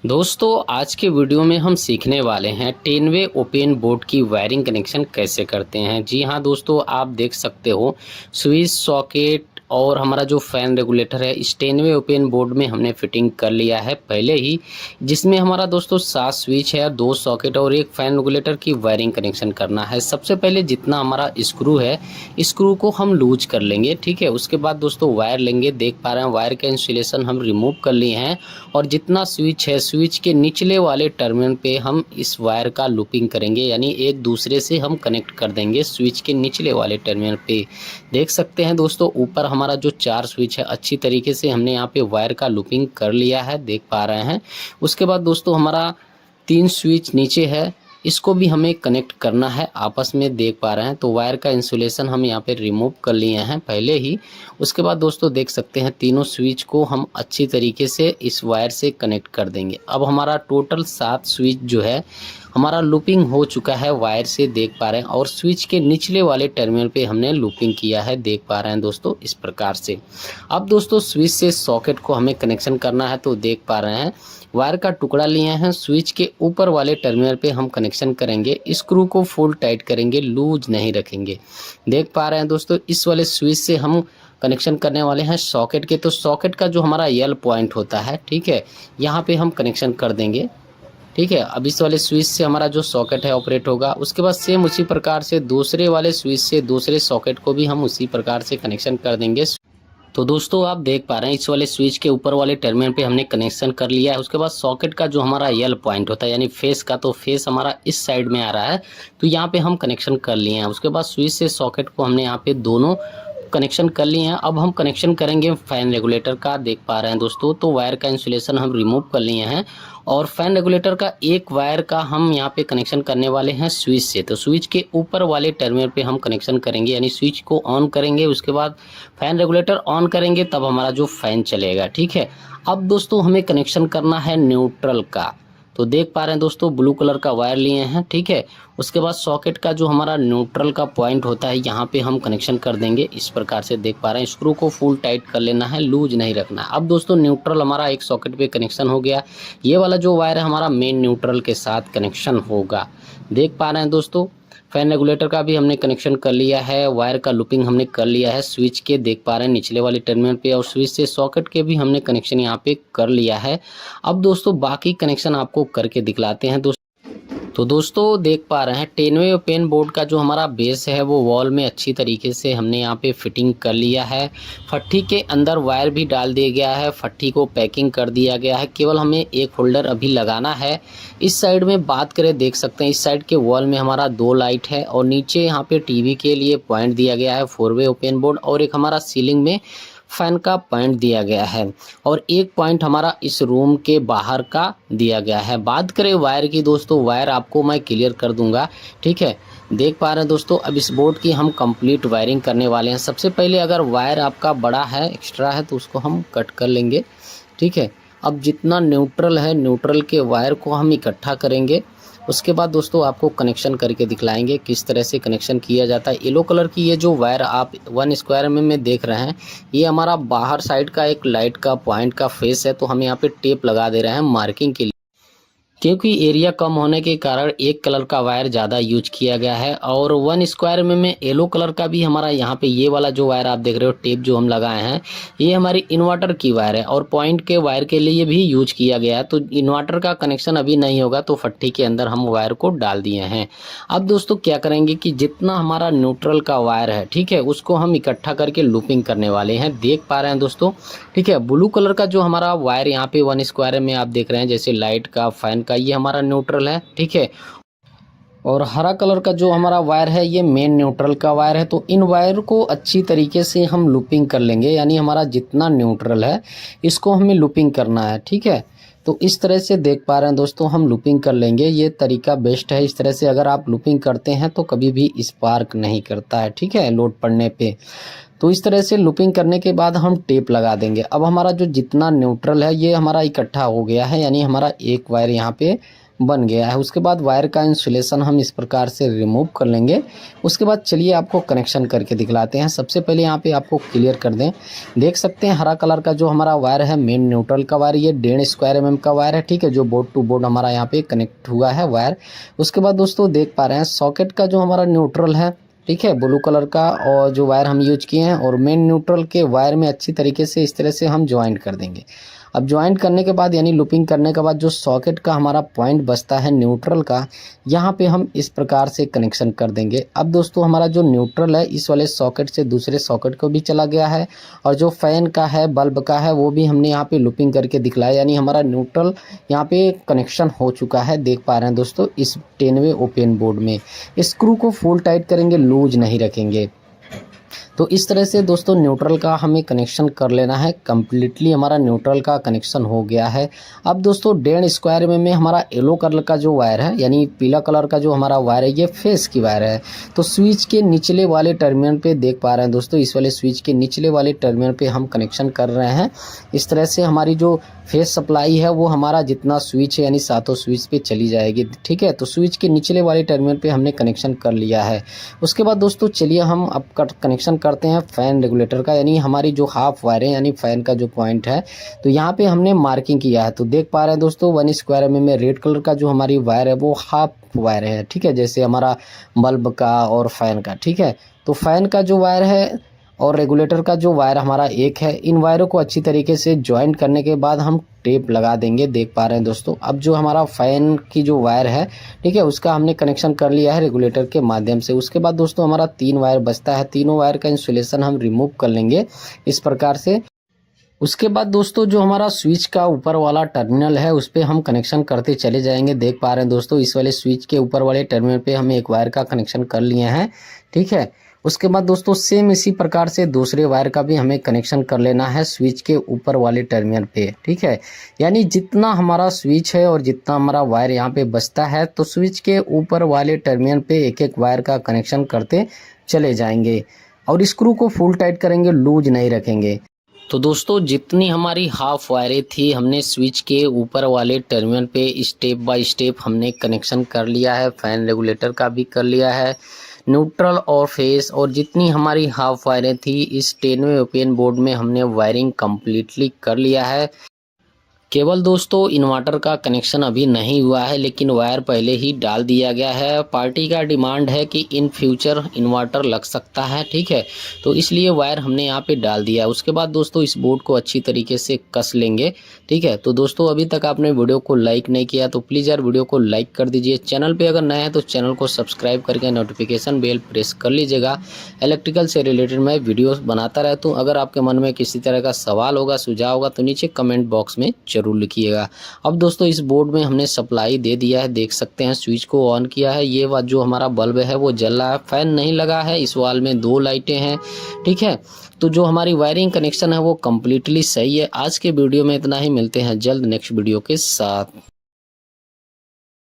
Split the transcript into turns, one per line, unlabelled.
दोस्तों आज के वीडियो में हम सीखने वाले हैं 10 वे ओपन बोर्ड की वायरिंग कनेक्शन कैसे करते हैं। जी हाँ दोस्तों, आप देख सकते हो स्विच सॉकेट और हमारा जो फैन रेगुलेटर है इस 10 वे ओपन बोर्ड में हमने फिटिंग कर लिया है पहले ही, जिसमें हमारा दोस्तों 7 स्विच है, 2 सॉकेट और एक फैन रेगुलेटर की वायरिंग कनेक्शन करना है। सबसे पहले जितना हमारा स्क्रू है स्क्रू को हम लूज कर लेंगे, ठीक है। उसके बाद दोस्तों वायर लेंगे, देख पा रहे हैं वायर का इंसुलेशन हम रिमूव कर लिए हैं और जितना स्विच है स्विच के निचले वाले टर्मिनल पे हम इस वायर का लूपिंग करेंगे, यानी एक दूसरे से हम कनेक्ट कर देंगे स्विच के निचले वाले टर्मिनल पे। देख सकते हैं दोस्तों ऊपर हमारा जो 4 स्विच है अच्छी तरीके से हमने यहाँ पे वायर का लूपिंग कर लिया है, देख पा रहे हैं। उसके बाद दोस्तों हमारा 3 स्विच नीचे है, इसको भी हमें कनेक्ट करना है आपस में, देख पा रहे हैं। तो वायर का इंसुलेशन हम यहाँ पे रिमूव कर लिए हैं पहले ही। उसके बाद दोस्तों देख सकते हैं तीनों स्विच को हम अच्छी तरीके से इस वायर से कनेक्ट कर देंगे। अब हमारा टोटल 7 स्विच जो है हमारा लूपिंग हो चुका है वायर से, देख पा रहे हैं। और स्विच के निचले वाले टर्मिनल पे हमने लूपिंग किया है, देख पा रहे हैं दोस्तों इस प्रकार से। अब दोस्तों स्विच से सॉकेट को हमें कनेक्शन करना है, तो देख पा रहे हैं वायर का टुकड़ा लिए हैं, स्विच के ऊपर वाले टर्मिनल पे हम कनेक्शन करेंगे। स्क्रू को फुल टाइट करेंगे, लूज नहीं रखेंगे। देख पा रहे हैं दोस्तों इस वाले स्विच से हम कनेक्शन करने वाले हैं सॉकेट के। तो सॉकेट का जो हमारा यल पॉइंट होता है, ठीक है, यहाँ पे हम कनेक्शन कर देंगे, ठीक है। अब इस वाले स्विच से हमारा जो सॉकेट है ऑपरेट होगा। उसके बाद सेम उसी प्रकार से दूसरे वाले स्विच से दूसरे सॉकेट को भी हम उसी प्रकार से कनेक्शन कर देंगे। तो दोस्तों आप देख पा रहे हैं इस वाले स्विच के ऊपर वाले टर्मिनल पे हमने कनेक्शन कर लिया है। उसके बाद सॉकेट का जो हमारा यल पॉइंट होता है यानी फेस का, तो फेस हमारा इस साइड में आ रहा है, तो यहाँ पे हम कनेक्शन कर लिए हैं। उसके बाद स्विच से सॉकेट को हमने यहाँ पे दोनों कनेक्शन कर लिए हैं। अब हम कनेक्शन करेंगे फैन रेगुलेटर का, देख पा रहे हैं दोस्तों। तो वायर का इंसुलेशन हम रिमूव कर लिए हैं और फैन रेगुलेटर का एक वायर का हम यहाँ पे कनेक्शन करने वाले हैं स्विच से। तो स्विच के ऊपर वाले टर्मिनल पे हम कनेक्शन करेंगे, यानी स्विच को ऑन करेंगे, उसके बाद फैन रेगुलेटर ऑन करेंगे, तब हमारा जो फैन चलेगा, ठीक है। अब दोस्तों हमें कनेक्शन करना है न्यूट्रल का। तो देख पा रहे हैं दोस्तों ब्लू कलर का वायर लिए हैं, ठीक है। उसके बाद सॉकेट का जो हमारा न्यूट्रल का पॉइंट होता है यहाँ पे हम कनेक्शन कर देंगे इस प्रकार से, देख पा रहे हैं। स्क्रू को फुल टाइट कर लेना है, लूज नहीं रखना है। अब दोस्तों न्यूट्रल हमारा एक सॉकेट पे कनेक्शन हो गया। ये वाला जो वायर है हमारा मेन न्यूट्रल के साथ कनेक्शन होगा, देख पा रहे हैं दोस्तों। फैन रेगुलेटर का भी हमने कनेक्शन कर लिया है, वायर का लूपिंग हमने कर लिया है स्विच के, देख पा रहे हैं निचले वाले टर्मिनल पे, और स्विच से सॉकेट के भी हमने कनेक्शन यहाँ पे कर लिया है। अब दोस्तों बाकी कनेक्शन आपको करके दिखलाते हैं दोस्तों। तो दोस्तों देख पा रहे हैं 10 वे ओपन बोर्ड का जो हमारा बेस है वो वॉल में अच्छी तरीके से हमने यहाँ पे फिटिंग कर लिया है। फट्टी के अंदर वायर भी डाल दिया गया है, फट्टी को पैकिंग कर दिया गया है। केवल हमें एक होल्डर अभी लगाना है। इस साइड में बात करें, देख सकते हैं इस साइड के वॉल में हमारा 2 लाइट है और नीचे यहाँ पे टीवी के लिए पॉइंट दिया गया है 4 वे ओपन बोर्ड, और एक हमारा सीलिंग में फैन का पॉइंट दिया गया है, और एक पॉइंट हमारा इस रूम के बाहर का दिया गया है। बात करें वायर की दोस्तों, वायर आपको मैं क्लियर कर दूंगा, ठीक है। देख पा रहे हैं दोस्तों अब इस बोर्ड की हम कंप्लीट वायरिंग करने वाले हैं। सबसे पहले अगर वायर आपका बड़ा है, एक्स्ट्रा है, तो उसको हम कट कर लेंगे, ठीक है। अब जितना न्यूट्रल है न्यूट्रल के वायर को हम इकट्ठा करेंगे। उसके बाद दोस्तों आपको कनेक्शन करके दिखलाएंगे किस तरह से कनेक्शन किया जाता है। येलो कलर की ये जो वायर आप 1 स्क्वायर में देख रहे हैं, ये हमारा बाहर साइड का एक लाइट का पॉइंट का फेस है, तो हम यहाँ पे टेप लगा दे रहे हैं मार्किंग के लिए, क्योंकि एरिया कम होने के कारण एक कलर का वायर ज़्यादा यूज किया गया है। और 1 स्क्वायर में येलो कलर का भी हमारा यहाँ पे ये वाला जो वायर आप देख रहे हो टेप जो हम लगाए हैं, ये हमारी इन्वर्टर की वायर है और पॉइंट के वायर के लिए भी यूज किया गया है। तो इन्वर्टर का कनेक्शन अभी नहीं होगा, तो फट्टी के अंदर हम वायर को डाल दिए हैं। अब दोस्तों क्या करेंगे कि जितना हमारा न्यूट्रल का वायर है, ठीक है, उसको हम इकट्ठा करके लूपिंग करने वाले हैं, देख पा रहे हैं दोस्तों, ठीक है। ब्लू कलर का जो हमारा वायर यहाँ पे 1 स्क्वायर में आप देख रहे हैं, जैसे लाइट का फैन का, ये हमारा न्यूट्रल है, ठीक है। और हरा कलर का जो हमारा वायर है ये मेन न्यूट्रल का वायर है। तो इन वायर को अच्छी तरीके से हम लूपिंग कर लेंगे, यानी हमारा जितना न्यूट्रल है इसको हमें लूपिंग करना है, ठीक है। तो इस तरह से देख पा रहे हैं दोस्तों हम लूपिंग कर लेंगे, ये तरीका बेस्ट है। इस तरह से अगर आप लूपिंग करते हैं तो कभी भी स्पार्क नहीं करता है, ठीक है, लोड पड़ने पे। तो इस तरह से लूपिंग करने के बाद हम टेप लगा देंगे। अब हमारा जो जितना न्यूट्रल है ये हमारा इकट्ठा हो गया है, यानी हमारा एक वायर यहाँ पे बन गया है। उसके बाद वायर का इंसुलेशन हम इस प्रकार से रिमूव कर लेंगे। उसके बाद चलिए आपको कनेक्शन करके दिखलाते हैं। सबसे पहले यहाँ पे आपको क्लियर कर दें, देख सकते हैं हरा कलर का जो हमारा वायर है मेन न्यूट्रल का वायर, ये 1.5 स्क्वायर mm का वायर है, ठीक है, जो बोर्ड टू बोर्ड हमारा यहाँ पे कनेक्ट हुआ है वायर। उसके बाद दोस्तों देख पा रहे हैं सॉकेट का जो हमारा न्यूट्रल है, ठीक है, ब्लू कलर का, और जो वायर हम यूज किए हैं और मेन न्यूट्रल के वायर में अच्छी तरीके से इस तरह से हम ज्वाइंट कर देंगे। अब ज्वाइंट करने के बाद यानी लूपिंग करने के बाद जो सॉकेट का हमारा पॉइंट बचता है न्यूट्रल का, यहाँ पे हम इस प्रकार से कनेक्शन कर देंगे। अब दोस्तों हमारा जो न्यूट्रल है इस वाले सॉकेट से दूसरे सॉकेट को भी चला गया है, और जो फैन का है बल्ब का है वो भी हमने यहाँ पे लूपिंग करके दिखलाया, यानी हमारा न्यूट्रल यहाँ पे कनेक्शन हो चुका है। देख पा रहे हैं दोस्तों इस 10वे ओपन बोर्ड में स्क्रू को फुल टाइट करेंगे, लूज नहीं रखेंगे। तो इस तरह से दोस्तों न्यूट्रल का हमें कनेक्शन कर लेना है। कंप्लीटली हमारा न्यूट्रल का कनेक्शन हो गया है। अब दोस्तों 1.5 स्क्वायर mm में हमारा येलो कलर का जो वायर है, यानी पीला कलर का जो हमारा वायर है, ये फेस की वायर है। तो स्विच के निचले वाले टर्मिनल पे देख पा रहे हैं दोस्तों, इस वाले स्विच के निचले वाले टर्मिनल पे हम कनेक्शन कर रहे हैं। इस तरह से हमारी जो फेस सप्लाई है वो हमारा जितना स्विच है यानी सातों स्विच पे चली जाएगी, ठीक है। तो स्विच के निचले वाले टर्मिनल पे हमने कनेक्शन कर लिया है। उसके बाद दोस्तों चलिए हम अब कनेक्शन करते हैं फैन रेगुलेटर का, यानी हमारी जो हाफ वायर है यानी फैन का जो पॉइंट है, तो यहाँ पे हमने मार्किंग किया है। तो देख पा रहे हैं दोस्तों 1 स्क्वायर mm में रेड कलर का जो हमारी वायर है वो हाफ वायर है, ठीक है, जैसे हमारा बल्ब का और फैन का, ठीक है। तो फैन का जो वायर है और रेगुलेटर का जो वायर हमारा एक है, इन वायरों को अच्छी तरीके से ज्वाइंट करने के बाद हम टेप लगा देंगे। देख पा रहे हैं दोस्तों अब जो हमारा फैन की जो वायर है, ठीक है, उसका हमने कनेक्शन कर लिया है रेगुलेटर के माध्यम से। उसके बाद दोस्तों हमारा 3 वायर बचता है, तीनों वायर का इंसुलेशन हम रिमूव कर लेंगे इस प्रकार से। उसके बाद दोस्तों जो हमारा स्विच का ऊपर वाला टर्मिनल है उस पर हम कनेक्शन करते चले जाएंगे। देख पा रहे हैं दोस्तों इस वाले स्विच के ऊपर वाले टर्मिनल पे हम एक वायर का कनेक्शन कर लिए हैं, ठीक है। उसके बाद दोस्तों सेम इसी प्रकार से दूसरे वायर का भी हमें कनेक्शन कर लेना है स्विच के ऊपर वाले टर्मिनल पे, ठीक है। यानी जितना हमारा स्विच है और जितना हमारा वायर यहाँ पे बचता है, तो स्विच के ऊपर वाले टर्मिनल पे एक एक वायर का कनेक्शन करते चले जाएंगे और स्क्रू को फुल टाइट करेंगे, लूज नहीं रखेंगे। तो दोस्तों जितनी हमारी हाफ वायरें थी हमने स्विच के ऊपर वाले टर्मिनल पे स्टेप बाय स्टेप हमने कनेक्शन कर लिया है। फैन रेगुलेटर का भी कर लिया है, न्यूट्रल और फेस, और जितनी हमारी हाफ वायरें थी इस 10वे ओपन बोर्ड में हमने वायरिंग कंप्लीटली कर लिया है। केवल दोस्तों इन्वर्टर का कनेक्शन अभी नहीं हुआ है, लेकिन वायर पहले ही डाल दिया गया है। पार्टी का डिमांड है कि इन फ्यूचर इन्वर्टर लग सकता है, ठीक है, तो इसलिए वायर हमने यहाँ पे डाल दिया है। उसके बाद दोस्तों इस बोर्ड को अच्छी तरीके से कस लेंगे, ठीक है। तो दोस्तों अभी तक आपने वीडियो को लाइक नहीं किया तो प्लीज़ यार वीडियो को लाइक कर दीजिए। चैनल पर अगर नए हैं तो चैनल को सब्सक्राइब करके नोटिफिकेशन बेल प्रेस कर लीजिएगा। इलेक्ट्रिकल से रिलेटेड मैं वीडियोस बनाता रहता हूँ। अगर आपके मन में किसी तरह का सवाल होगा, सुझाव होगा तो नीचे कमेंट बॉक्स में जरूर लिखिएगा। अब दोस्तों इस बोर्ड में हमने सप्लाई दे दिया है, देख सकते हैं स्विच को ऑन किया है। ये वाला जो हमारा बल्ब है वो जल रहा है, फैन नहीं लगा है, इस वाल में 2 लाइटें हैं, ठीक है। तो जो हमारी वायरिंग कनेक्शन है वो कम्प्लीटली सही है। आज के वीडियो में इतना ही, मिलते हैं जल्द नेक्स्ट वीडियो के साथ।